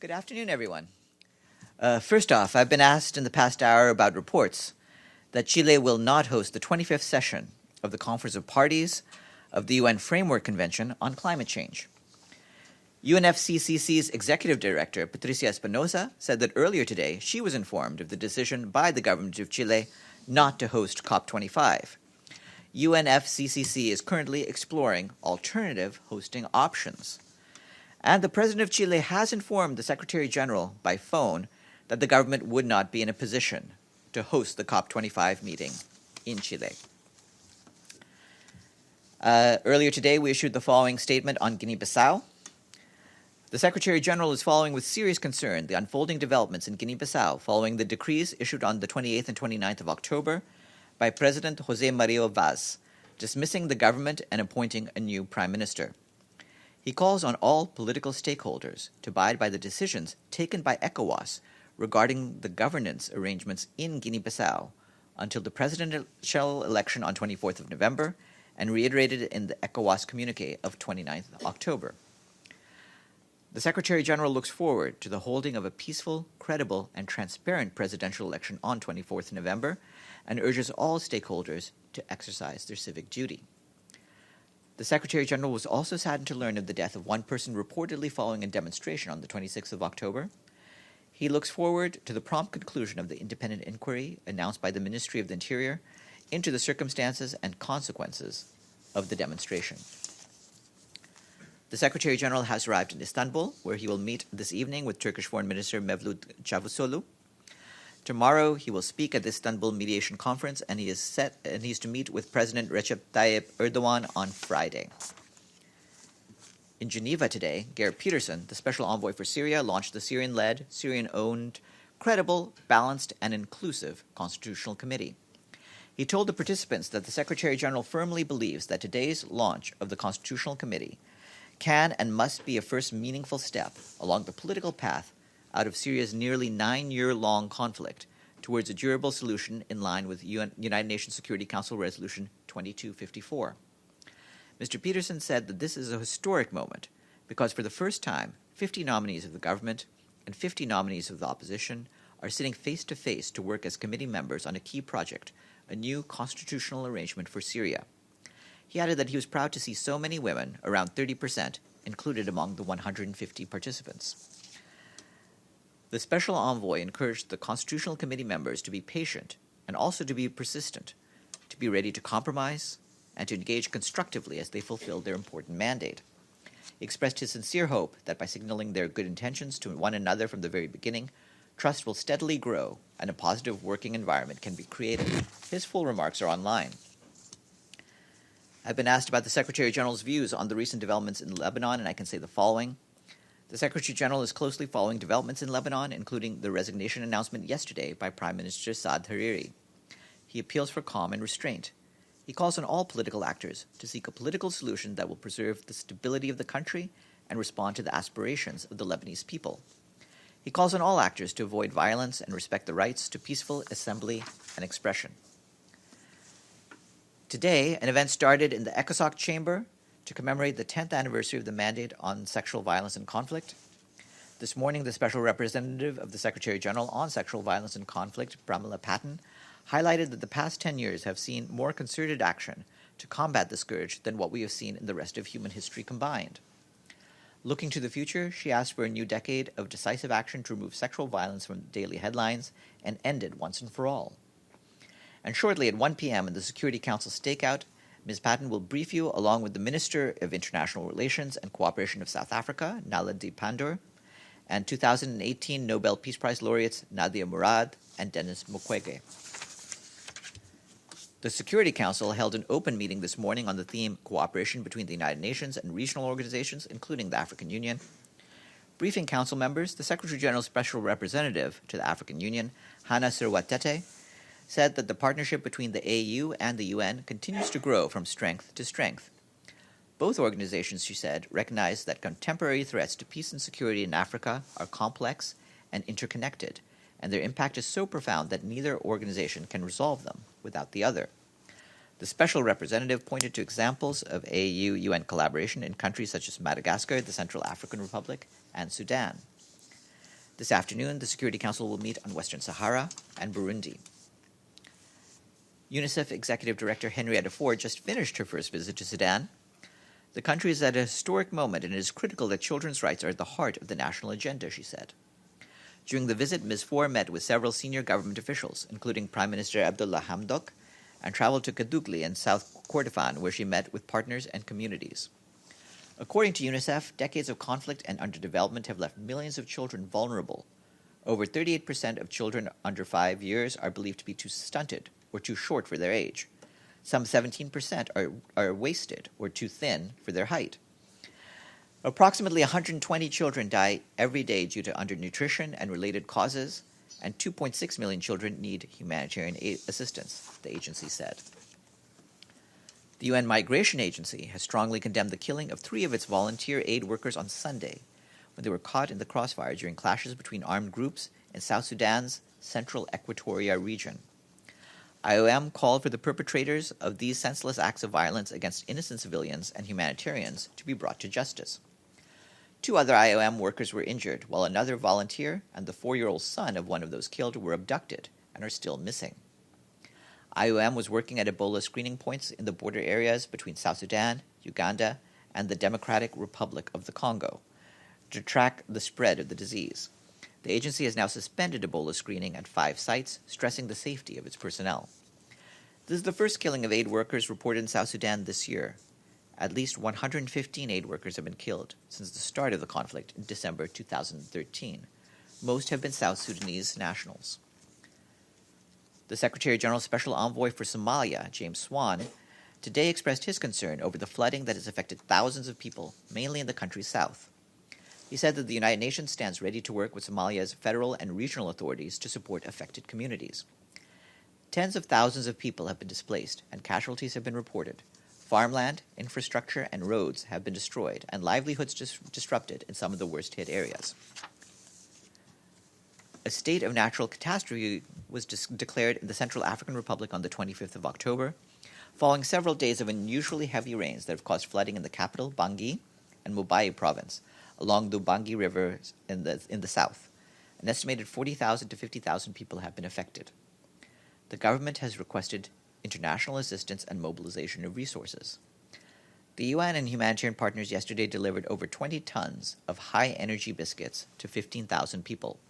Good afternoon, everyone. First off, I've been asked in the past hour about reports that Chile will not host the 25th session of the Conference of Parties of the UN Framework Convention on Climate Change. UNFCCC's Executive Director, Patricia Espinosa, said that earlier today she was informed of the decision by the Government of Chile not to host COP25. UNFCCC is currently exploring alternative hosting options. And the President of Chile has informed the Secretary-General by phone that the government would not be in a position to host the COP25 meeting in Chile. Earlier today, we issued the following statement on Guinea-Bissau. The Secretary-General is following with serious concern the unfolding developments in Guinea-Bissau following the decrees issued on the 28th and 29th of October by President José María Vaz, dismissing the government and appointing a new prime minister. He calls on all political stakeholders to abide by the decisions taken by ECOWAS regarding the governance arrangements in Guinea-Bissau until the presidential election on 24th of November and reiterated in the ECOWAS communique of 29th of October. The Secretary-General looks forward to the holding of a peaceful, credible, and transparent presidential election on 24th November and urges all stakeholders to exercise their civic duty. The Secretary-General was also saddened to learn of the death of one person reportedly following a demonstration on the 26th of October. He looks forward to the prompt conclusion of the independent inquiry announced by the Ministry of the Interior into the circumstances and consequences of the demonstration. The Secretary-General has arrived in Istanbul, where he will meet this evening with Turkish Foreign Minister Mevlut Çavuşoğlu. Tomorrow, he will speak at the Istanbul Mediation Conference, and he is to meet with President Recep Tayyip Erdogan on Friday. In Geneva today, Geert Peterson, the Special Envoy for Syria, launched the Syrian-led, Syrian-owned, credible, balanced, and inclusive Constitutional Committee. He told the participants that the Secretary-General firmly believes that today's launch of the Constitutional Committee can and must be a first meaningful step along the political path out of Syria's nearly 9-year-long conflict towards a durable solution in line with United Nations Security Council Resolution 2254. Mr. Peterson said that this is a historic moment because for the first time, 50 nominees of the government and 50 nominees of the opposition are sitting face-to-face to work as committee members on a key project, a new constitutional arrangement for Syria. He added that he was proud to see so many women, around 30%, included among the 150 participants. The Special Envoy encouraged the Constitutional Committee members to be patient and also to be persistent, to be ready to compromise, and to engage constructively as they fulfilled their important mandate. He expressed his sincere hope that by signaling their good intentions to one another from the very beginning, trust will steadily grow and a positive working environment can be created. His full remarks are online. I've been asked about the Secretary-General's views on the recent developments in Lebanon, and I can say the following. The Secretary-General is closely following developments in Lebanon, including the resignation announcement yesterday by Prime Minister Saad Hariri. He appeals for calm and restraint. He calls on all political actors to seek a political solution that will preserve the stability of the country and respond to the aspirations of the Lebanese people. He calls on all actors to avoid violence and respect the rights to peaceful assembly and expression. Today, an event started in the ECOSOC chamber to commemorate the 10th anniversary of the Mandate on Sexual Violence and Conflict. This morning, the Special Representative of the Secretary-General on Sexual Violence and Conflict, Pramila Patten, highlighted that the past 10 years have seen more concerted action to combat the scourge than what we have seen in the rest of human history combined. Looking to the future, she asked for a new decade of decisive action to remove sexual violence from daily headlines and end it once and for all. And shortly at 1 p.m. in the Security Council stakeout, Ms. Patten will brief you along with the Minister of International Relations and Cooperation of South Africa, Naledi Pandor, and 2018 Nobel Peace Prize laureates Nadia Murad and Denis Mukwege. The Security Council held an open meeting this morning on the theme Cooperation between the United Nations and regional organizations, including the African Union. Briefing Council members, the Secretary-General's Special Representative to the African Union, Hannah Sirwatete, said that the partnership between the AU and the UN continues to grow from strength to strength. Both organizations, she said, recognize that contemporary threats to peace and security in Africa are complex and interconnected, and their impact is so profound that neither organization can resolve them without the other. The Special Representative pointed to examples of AU-UN collaboration in countries such as Madagascar, the Central African Republic, and Sudan. This afternoon, the Security Council will meet on Western Sahara and Burundi. UNICEF Executive Director Henrietta Ford just finished her first visit to Sudan. The country is at a historic moment, and it is critical that children's rights are at the heart of the national agenda, she said. During the visit, Ms. Ford met with several senior government officials, including Prime Minister Abdullah Hamdok, and traveled to Kadugli and South Kordofan, where she met with partners and communities. According to UNICEF, decades of conflict and underdevelopment have left millions of children vulnerable. Over 38% of children under 5 years are believed to be too stunted or too short for their age. Some 17% are wasted or too thin for their height. Approximately 120 children die every day due to undernutrition and related causes, and 2.6 million children need humanitarian assistance, the agency said. The UN Migration Agency has strongly condemned the killing of 3 of its volunteer aid workers on Sunday when they were caught in the crossfire during clashes between armed groups in South Sudan's central Equatoria region. IOM called for the perpetrators of these senseless acts of violence against innocent civilians and humanitarians to be brought to justice. 2 other IOM workers were injured, while another volunteer and the 4-year-old son of one of those killed were abducted and are still missing. IOM was working at Ebola screening points in the border areas between South Sudan, Uganda, and the Democratic Republic of the Congo to track the spread of the disease. The agency has now suspended Ebola screening at 5 sites, stressing the safety of its personnel. This is the first killing of aid workers reported in South Sudan this year. At least 115 aid workers have been killed since the start of the conflict in December 2013. Most have been South Sudanese nationals. The Secretary-General Special Envoy for Somalia, James Swan, today expressed his concern over the flooding that has affected thousands of people, mainly in the country's south. He said that the United Nations stands ready to work with Somalia's federal and regional authorities to support affected communities. Tens of thousands of people have been displaced, and casualties have been reported. Farmland, infrastructure, and roads have been destroyed, and livelihoods disrupted in some of the worst-hit areas. A state of natural catastrophe was declared in the Central African Republic on the 25th of October, following several days of unusually heavy rains that have caused flooding in the capital, Bangui, and Mobile province, along the Ubangi River in the south. An estimated 40,000 to 50,000 people have been affected. The government has requested international assistance and mobilization of resources. The UN and humanitarian partners yesterday delivered over 20 tons of high-energy biscuits to 15,000 people,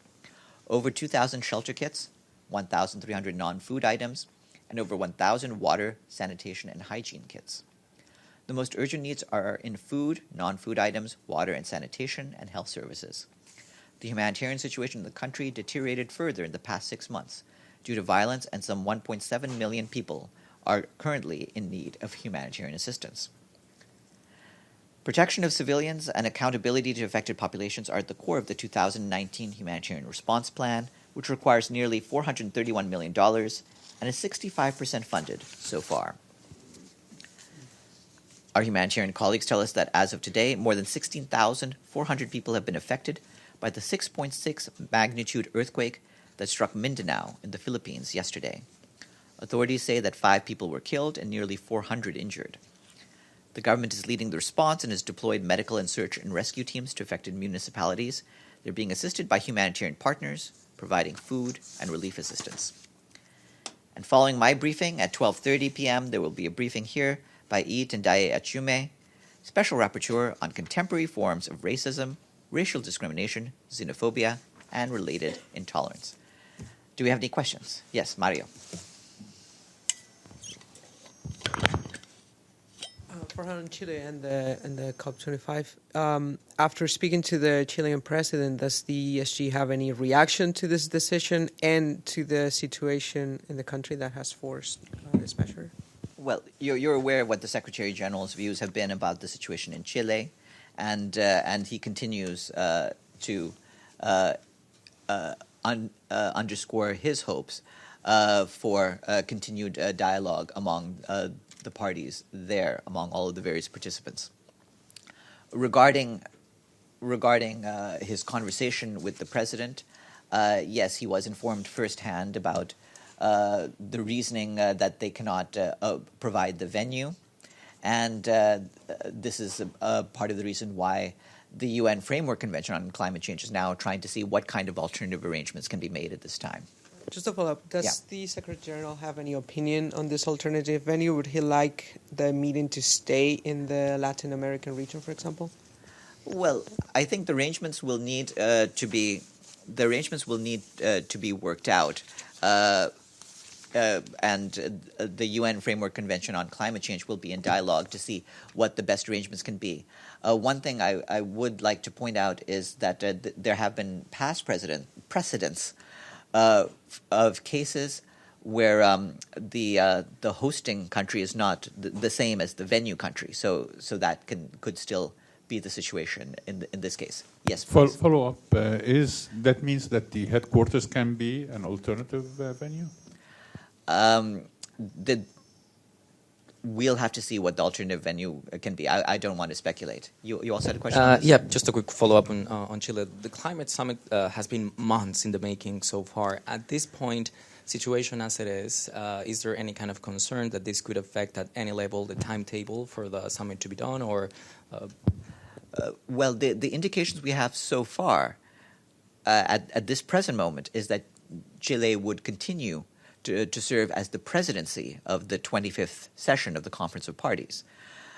over 2,000 shelter kits, 1,300 non-food items, and over 1,000 water, sanitation, and hygiene kits. The most urgent needs are in food, non-food items, water and sanitation, and health services. The humanitarian situation in the country deteriorated further in the past 6 months due to violence, and some 1.7 million people are currently in need of humanitarian assistance. Protection of civilians and accountability to affected populations are at the core of the 2019 Humanitarian Response Plan, which requires nearly $431 million and is 65% funded so far. Our humanitarian colleagues tell us that as of today, more than 16,400 people have been affected by the 6.6 magnitude earthquake that struck Mindanao in the Philippines yesterday. Authorities say that 5 people were killed and nearly 400 injured. The government is leading the response and has deployed medical and search and rescue teams to affected municipalities. They're being assisted by humanitarian partners, providing food and relief assistance. And following my briefing at 12:30 p.m., there will be a briefing here by E. Tendaye Achume, Special Rapporteur on Contemporary Forms of Racism, Racial Discrimination, Xenophobia, and Related Intolerance. Do we have any questions? Yes, Mario. Farhan, Chile and the COP25. After speaking to the Chilean president, does the ESG have any reaction to this decision and to the situation in the country that has forced this measure? Well, you're aware of what the Secretary-General's views have been about the situation in Chile, and he continues to underscore his hopes for continued dialogue among the parties there, among all of the various participants. Regarding his conversation with the president, yes, he was informed firsthand about the reasoning that they cannot provide the venue, and this is part of the reason why the UN Framework Convention on Climate Change is now trying to see what kind of alternative arrangements can be made at this time. Just to follow up, does the Secretary-General have any opinion on this alternative venue? Would he like the meeting to stay in the Latin American region, for example? Well, I think the arrangements will need to be worked out, and the UN Framework Convention on Climate Change will be in dialogue to see what the best arrangements can be. One thing I would like to point out is that there have been past precedents of cases where the hosting country is not the same as the venue country, so that could still be the situation in this case. Yes. Follow up is that means that the headquarters can be an alternative venue? We'll have to see what the alternative venue can be. I don't want to speculate. You also had a question on this? Yeah, just a quick follow-up on Chile. The climate summit has been months in the making so far. At this point, situation as it is there any kind of concern that this could affect at any level the timetable for the summit to be done? Or well, the indications we have so far at this present moment is that Chile would continue to serve as the presidency of the 25th session of the Conference of Parties.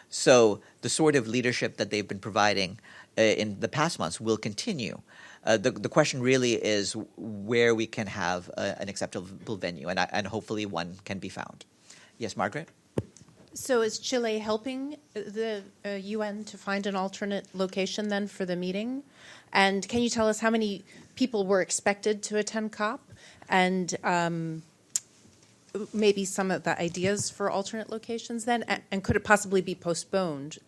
So the sort of leadership that they've been providing in the past months will continue. The question really is where we can have an acceptable venue, and hopefully one can be found. Yes, Margaret? So is Chile helping the UN to find an alternate location then for the meeting? And can you tell us how many people were expected to attend COP? And maybe some of the ideas for alternate locations then? And could it possibly be postponed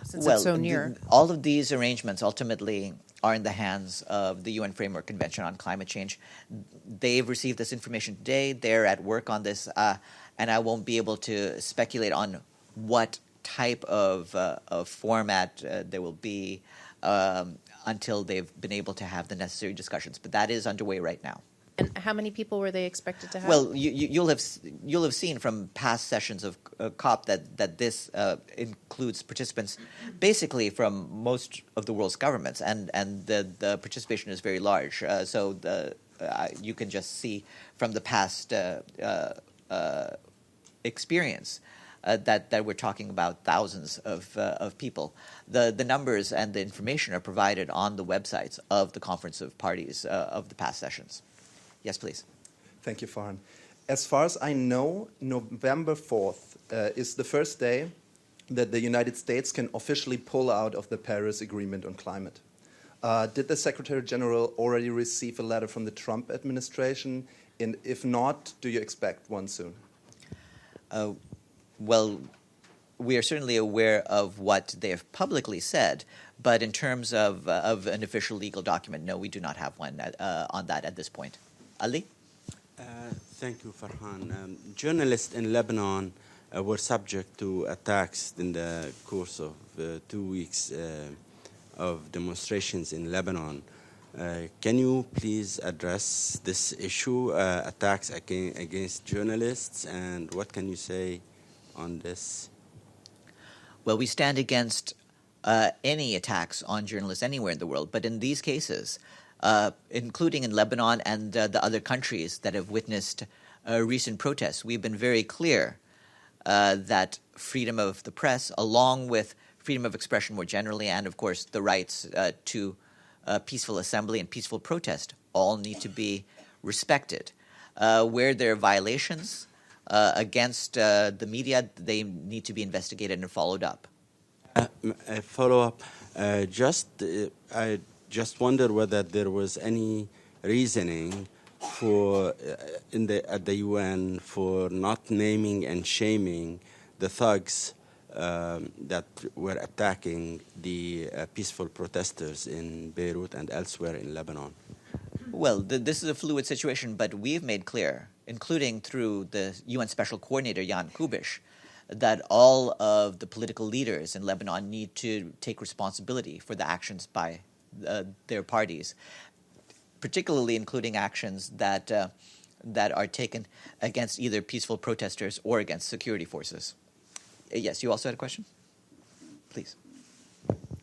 since it's so near? All of these arrangements ultimately are in the hands of the UN Framework Convention on Climate Change. They've received this information today. They're at work on this, and I won't be able to speculate on what type of format there will be until they've been able to have the necessary discussions. But that is underway right now. And how many people were they expected to have? Well, you'll have seen from past sessions of COP that this includes participants basically from most of the world's governments, and the participation is very large. So you can just see from the past experience that we're talking about thousands of people. The numbers and the information are provided on the websites of the Conference of Parties of the past sessions. Yes, please. Thank you, Farhan. As far as I know, November 4th is the first day that the United States can officially pull out of the Paris Agreement on climate. Did the Secretary-General already receive a letter from the Trump administration? And if not, do you expect one soon? Well, we are certainly aware of what they have publicly said, but in terms of an official legal document, no, we do not have one on that at this point. Ali? Thank you, Farhan. Journalists in Lebanon were subject to attacks in the course of 2 weeks of demonstrations in Lebanon. Can you please address this issue, attacks against journalists, and what can you say on this? Well, we stand against any attacks on journalists anywhere in the world, but in these cases, including in Lebanon and the other countries that have witnessed recent protests, we've been very clear that freedom of the press, along with freedom of expression more generally, and of course the rights to peaceful assembly and peaceful protest, all need to be respected. Where there are violations against the media, they need to be investigated and followed up. A follow-up. I just wonder whether there was any reasoning for at the UN for not naming and shaming the thugs that were attacking the peaceful protesters in Beirut and elsewhere in Lebanon. Well, this is a fluid situation, but we've made clear, including through the UN Special Coordinator Jan Kubish, that all of the political leaders in Lebanon need to take responsibility for the actions by their parties, particularly including actions that are taken against either peaceful protesters or against security forces. Yes, you also had a question? Please.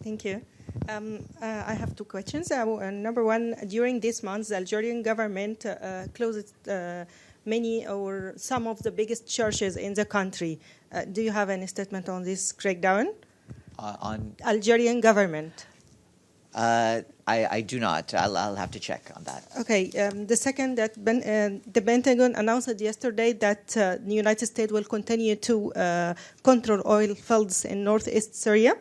Thank you. I have two questions. Number one, during this month, the Algerian government closed many or some of the biggest churches in the country. Do you have any statement on this crackdown? On Algerian government. I do not. I'll have to check on that. Okay. The second, that the Pentagon announced yesterday that the United States will continue to control oil fields in northeast Syria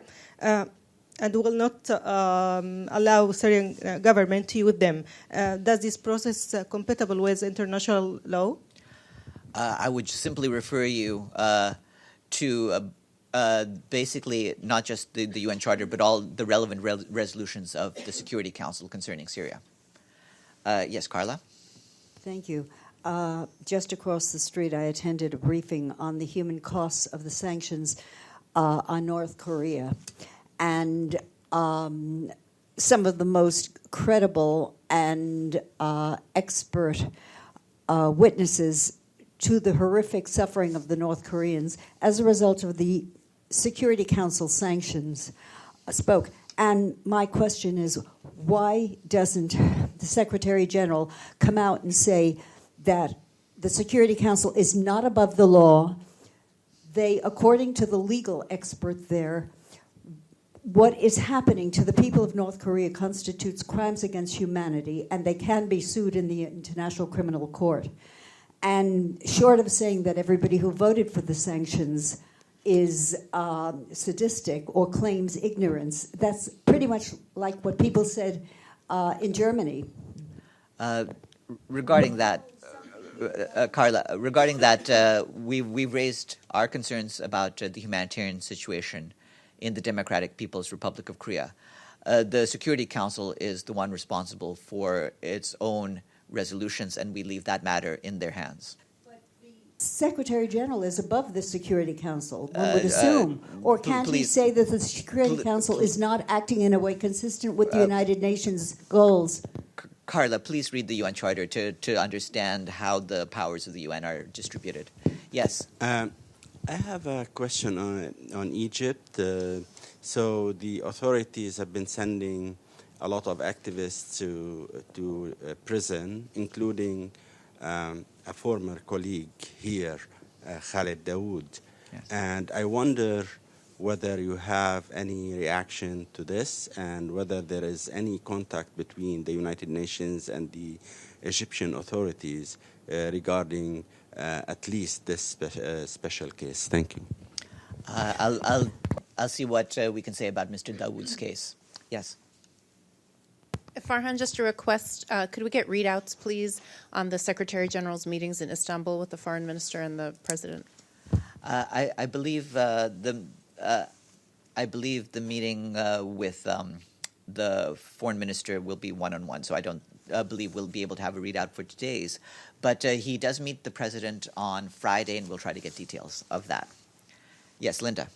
and will not allow Syrian government to use them. Does this process compatible with international law? I would simply refer you to basically not just the UN Charter, but all the relevant resolutions of the Security Council concerning Syria. Yes, Carla? Thank you. Just across the street, I attended a briefing on the human costs of the sanctions on North Korea. And some of the most credible and expert witnesses to the horrific suffering of the North Koreans as a result of the Security Council sanctions spoke. And my question is, why doesn't the Secretary General come out and say that the Security Council is not above the law? They, according to the legal expert there, what is happening to the people of North Korea constitutes crimes against humanity, and they can be sued in the International Criminal Court. And short of saying that everybody who voted for the sanctions is sadistic or claims ignorance, that's pretty much like what people said in Germany. Regarding that, Carla, regarding that, we've raised our concerns about the humanitarian situation in the Democratic People's Republic of Korea. The Security Council is the one responsible for its own resolutions, and we leave that matter in their hands. But the Secretary General is above the Security Council, one would assume. Or can't he say that the Security Council is not acting in a way consistent with the United Nations goals? Carla, please read the UN Charter to understand how the powers of the UN are distributed. Yes. I have a question on Egypt. So the authorities have been sending a lot of activists to prison, including a former colleague here, Khaled Dawood. Yes. And I wonder whether you have any reaction to this and whether there is any contact between the United Nations and the Egyptian authorities regarding at least this special case. Thank you. I'll see what we can say about Mr. Dawood's case. Yes. Farhan, just a request. Could we get readouts, please, on the Secretary General's meetings in Istanbul with the Foreign Minister and the President? I believe the meeting with the Foreign Minister will be one-on-one, so I don't believe we'll be able to have a readout for today's. But he does meet the President on Friday, and we'll try to get details of that. Yes, Linda.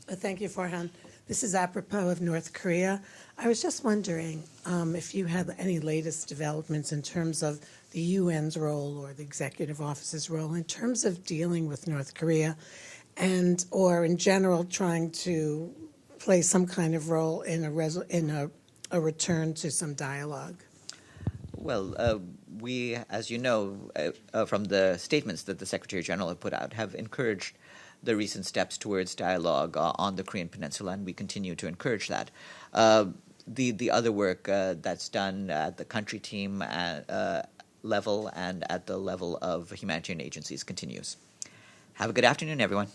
Thank you, Farhan. This is apropos of North Korea. I was just wondering if you had any latest developments in terms of the UN's role or the Executive Office's role in terms of dealing with North Korea and or in general trying to play some kind of role in a return to some dialogue. Well, we, as you know, from the statements that the Secretary General have put out, have encouraged the recent steps towards dialogue on the Korean Peninsula, and we continue to encourage that. The other work that's done at the country team level and at the level of humanitarian agencies continues. Have a good afternoon, everyone.